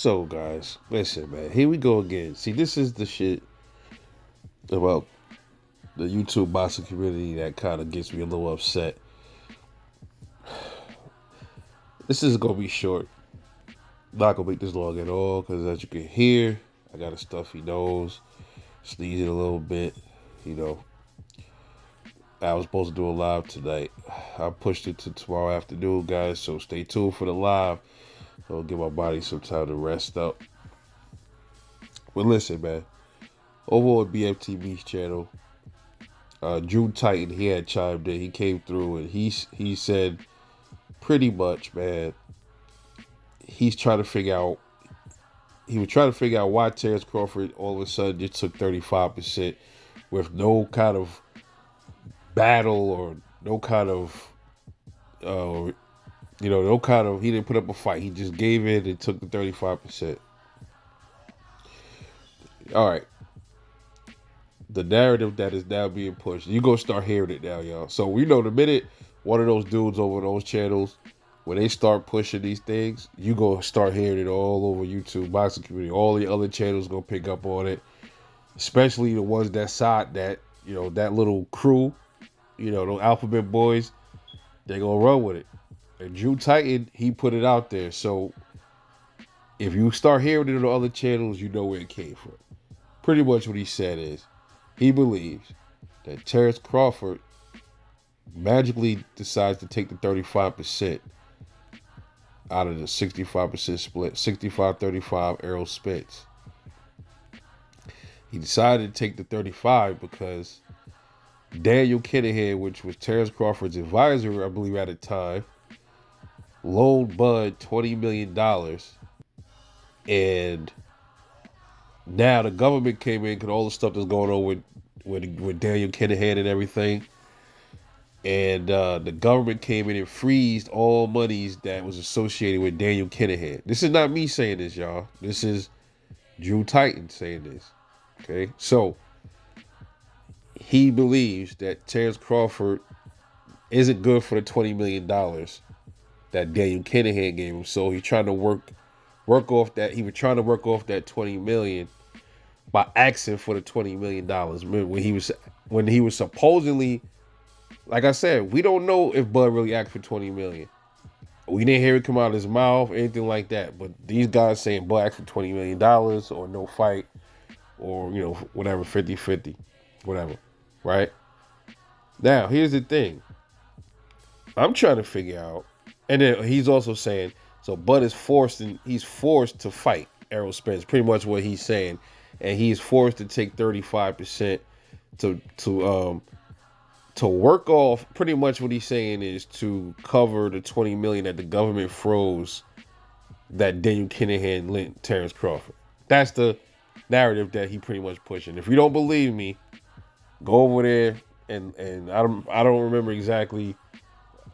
So, guys, listen, man. Here we go again. See, this is the shit about the YouTube boxing community that kind of gets me a little upset. This is gonna be short. Not gonna make this long at all, because as you can hear, I got a stuffy nose, sneezing a little bit. You know, I was supposed to do a live tonight. I pushed it to tomorrow afternoon, guys. So stay tuned for the live. I'll give my body some time to rest up. But listen, man. Over on BFTV's channel, Drew Titan, he had chimed in. He came through and he said pretty much, man, he's trying to figure out. He was trying to figure out why Terence Crawford all of a sudden just took 35% with no kind of battle or no kind of, no kind of. He didn't put up a fight. He just gave in and took the 35%. All right. The narrative that is now being pushed. You're going to start hearing it now, y'all. So we know the minute one of those dudes over those channels, when they start pushing these things, you're going to start hearing it all over YouTube, boxing community. All the other channels going to pick up on it, especially the ones that side that, that little crew, those alphabet boys, they're going to run with it. And Drew Titan, he put it out there. So if you start hearing it on the other channels, you know where it came from. Pretty much what he said is, he believes that Terence Crawford magically decides to take the 35% out of the 65% split, 65-35 Errol Spence. He decided to take the 35 because Daniel Kinahan, which was Terence Crawford's advisor, I believe at the time, loaned Bud $20 million. And now the government came in because all the stuff that's going on with Daniel Kinahan and everything. And the government came in and freezed all monies that was associated with Daniel Kinahan. This is not me saying this, y'all. This is Drew Titan saying this. Okay? So, he believes that Terence Crawford isn't good for the $20 million that Daniel Kinahan gave him. So, he's trying to work off that. He was trying to work off that $20 million by asking for the $20 million when he was supposedly, like I said, we don't know if Bud really asked for $20 million. We didn't hear it come out of his mouth, anything like that. But these guys saying Bud asked for $20 million or no fight or, whatever, 50-50, whatever, right? Now, here's the thing. I'm trying to figure out, and then he's also saying, so Bud is forced to fight Errol Spence, pretty much what he's saying. And he's forced to take 35% to work off. Pretty much what he's saying is to cover the $20 million that the government froze that Daniel Kinahan lent Terence Crawford. That's the narrative that he pretty much pushing. If you don't believe me, go over there and I don't remember exactly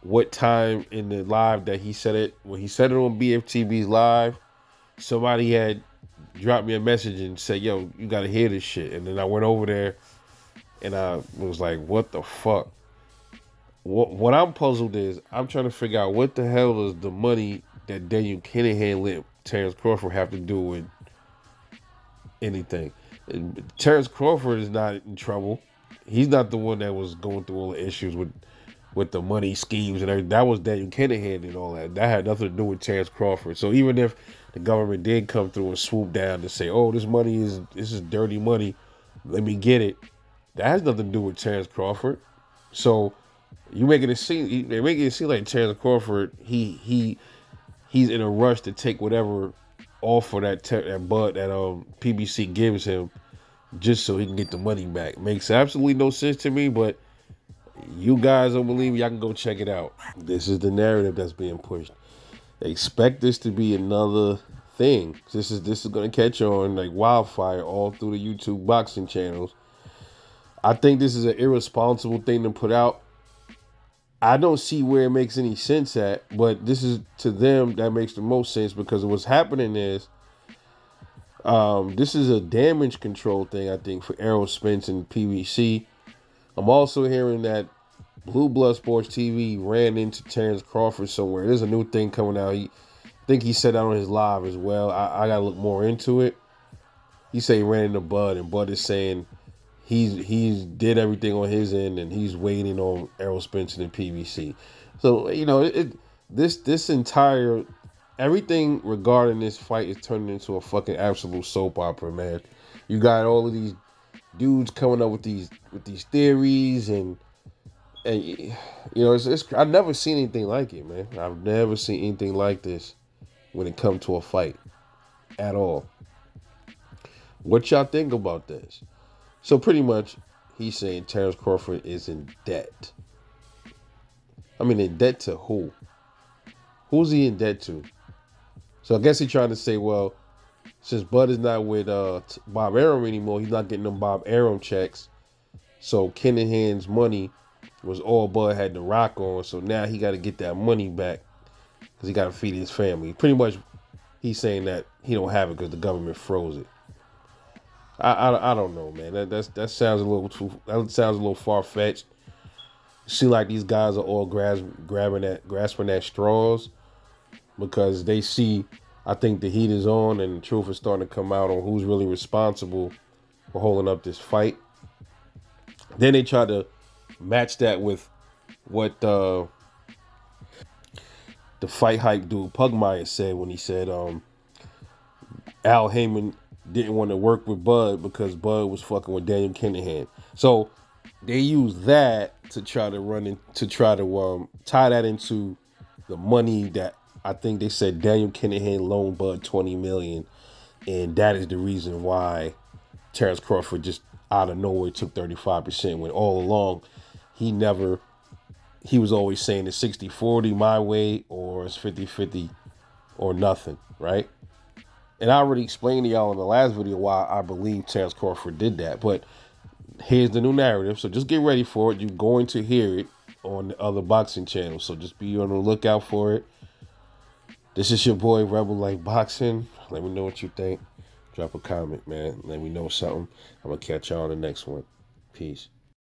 what time in the live that he said it. When he said it on BFTB's live, somebody had dropped me a message and said, yo, you gotta hear this shit. And then I went over there and I was like, what the fuck? What I'm puzzled is I'm trying to figure out what the hell does the money that Daniel Kinahan let Terence Crawford have to do with anything. And Terence Crawford is not in trouble. He's not the one that was going through all the issues with the money schemes and everything. That was Daniel Kinahan and all that. That had nothing to do with Terence Crawford. So even if the government did come through and swoop down to say, oh, this is dirty money, let me get it, that has nothing to do with Terence Crawford. So they're making it seem like Terence Crawford, he's in a rush to take whatever offer that PBC gives him just so he can get the money back. Makes absolutely no sense to me, but you guys don't believe me, y'all can go check it out. This is the narrative that's being pushed. Expect this to be another thing. This is going to catch on like wildfire all through the YouTube boxing channels. I think this is an irresponsible thing to put out. I don't see where it makes any sense at, but this is, to them, that makes the most sense because what's happening is this is a damage control thing, I think, for Errol Spence and PBC. I'm also hearing that Blue Blood Sports TV ran into Terence Crawford somewhere. There's a new thing coming out. I think he said that on his live as well. I gotta look more into it. He said he ran into Bud, and Bud is saying he's did everything on his end, and he's waiting on Errol Spence and PBC. So this entire everything regarding this fight is turning into a fucking absolute soap opera, man. You got all of these dudes coming up with these theories, and it's I've never seen anything like it, man. I've never seen anything like this when it comes to a fight at all. What y'all think about this? So pretty much, he's saying Terence Crawford is in debt. I mean, in debt to who? Who's he in debt to? So I guess he's trying to say, well, since Bud is not with Bob Arum anymore, he's not getting them Bob Arum checks. So Kinahan's money was all Bud had to rock on. So now he got to get that money back because he got to feed his family. Pretty much, he's saying that he don't have it because the government froze it. I don't know, man. That sounds a little too. That sounds a little far fetched. Seem like these guys are all grasping at straws because they see. I think the heat is on and the truth is starting to come out on who's really responsible for holding up this fight. Then they try to match that with what the fight hype dude Pugmire said when he said Al Heyman didn't want to work with Bud because Bud was fucking with Daniel Kinahan. So they use that to try to tie that into the money that I think they said Daniel Kinahan loaned Bud $20 million, and that is the reason why Terence Crawford just out of nowhere took 35%. When all along he was always saying it's 60-40 my way or it's 50-50 or nothing, right? And I already explained to y'all in the last video why I believe Terence Crawford did that. But here's the new narrative. So just get ready for it. You're going to hear it on the other boxing channels. So just be on the lookout for it. This is your boy, Rebel Like Boxing. Let me know what you think. Drop a comment, man. Let me know something. I'm going to catch y'all on the next one. Peace.